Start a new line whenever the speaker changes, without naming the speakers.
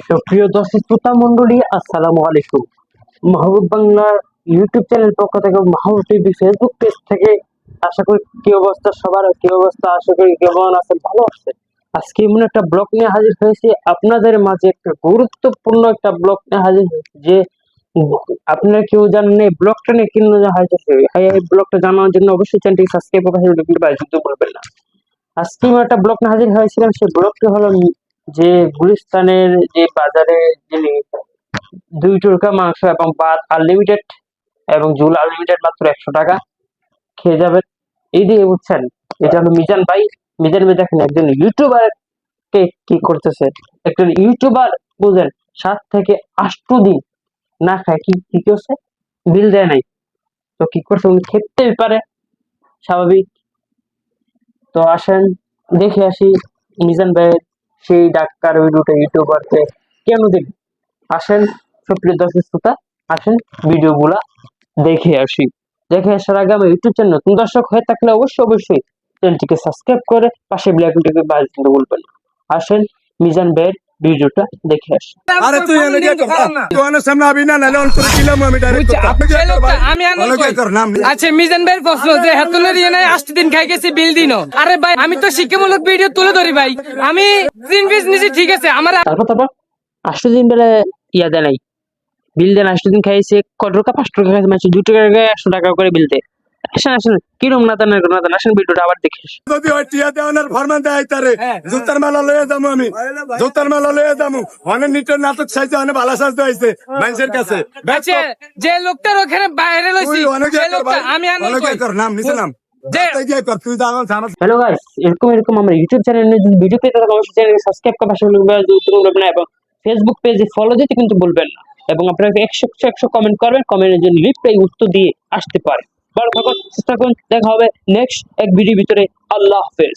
সুপ্রিয় দর্শক শ্রোতা মন্ডলী, আসসালামু আলাইকুম। মাহবুব বাংলা ইউটিউব চ্যানেল পক্ষ থেকে, মাহবুব টিভি ফেসবুক পেজ থেকে আশা করি কি অবস্থা সবার, কি অবস্থা, আশা করি কেমন আছে, ভালো আছে। আজকে এমন একটা ব্লগ নিয়ে হাজির হয়েছি আপনাদের মাঝে, একটা গুরুত্বপূর্ণ একটা ব্লগ নিয়ে হাজির হয়েছি যে আপনারা কেউ জানেন এই ব্লগটা নিয়ে কিনে হয়েছে। এই ব্লগটা জানার জন্য অবশ্যই চ্যানেলটি সাবস্ক্রাইব করে বলবেন না। আজকে আমি একটা ব্লগ নিয়ে হাজির হয়েছিলাম। সেই ব্লগটি হলো যে গুলিস্তানের যে বাজারে যে 2 টুকরা মাংস এবং ভাত আনলিমিটেড এবং ঝোল আনলিমিটেড মাত্র 100 টাকা খেয়ে যাবেন। এই দিয়ে বুঝছেন, এটা হলো মিজান ভাই। মিজান ভাই দেখেন একজন ইউটিউবার কে কি করতেছে। একজন ইউটিউবার বুঝেন 7 থেকে 8 দিন না খায় কি কি করছে, বিল দেয় নাই। তো কি করছে, উনি খেতেই পারে, স্বাভাবিক। তো আসেন দেখে আসি মিজান ভাইয়ের সেই ডাক্তার ভিডিওটা ইউটিউবারকে কেন দেখি। আসেন সুপ্রিয় দর্শক শ্রোতা, আসেন ভিডিও গুলা দেখে আসি। দেখে আসার আগে আমার ইউটিউব চ্যানেল নতুন দর্শক হয়ে থাকলে অবশ্যই চ্যানেলটিকে সাবস্ক্রাইব করে পাশে বেল আইকনটিকে বাজিয়ে দিতে ভুলবেন না। আসেন মিজান ভাইয়ের ভিডিওটা দেখে আসি।
আরে তুই এনে দিয়ে তো আনে সামনে আবি না নালে অন করে দিলাম আমি ডাইরেক্ট
আমি আচ্ছা মিজান ভাইয়ের প্রশ্ন যে হেতনের ইয়ে নাই 8 দিন খাই গেছি বিল দিনো। আরে ভাই আমি তো শিক্ষামূলক ভিডিও তুলে ধরি ভাই, আমি তিন পিস নিছি ঠিক আছে। আমার
তারপর 8 দিন বেলা ইয়া দেয় নাই, বিল দেন। 8 দিন খাইছে কত টাকা, 5 টাকা খাইছে, মানে 2 টাকা 100 টাকা করে বিল দেয়। আসেন কিরম না দেন না দেন, আসেন ভিডিওটা আবার দেখিস।
যদি ওই টিয়া দেওয়ার ফরমান দেয় তারে জুতার মালা লয়ে যাবো আমি, জুতার মালা লয়ে যাবো। অনেক নিটের নাটক সাইজে অনেক ভালো সাজতে হয়েছে মানুষের কাছে।
আচ্ছা যে লোকটার ওখানে বাইরে লইছি সেই লোকটা আমি
নাম নিচে নাম
হ্যালো গাইস, এরকম আমার ইউটিউব চ্যানেলে যদি ভিডিও পেতে থাকেন অবশ্যই চ্যানেলকে সাবস্ক্রাইব করে পাশে বলবেন না এবং ফেসবুক পেজে ফলো দিতে কিন্তু বলবেন না। এবং আপনারা 100 কমেন্ট করবেন, কমেন্টের জন্য রিপ্লাই উত্তর দিয়ে আসতে পারে। ভালো থাকুন, সুস্থ থাকুন, দেখা হবে নেক্সট এক ভিডিও ভিতরে। আল্লাহ হাফেজ।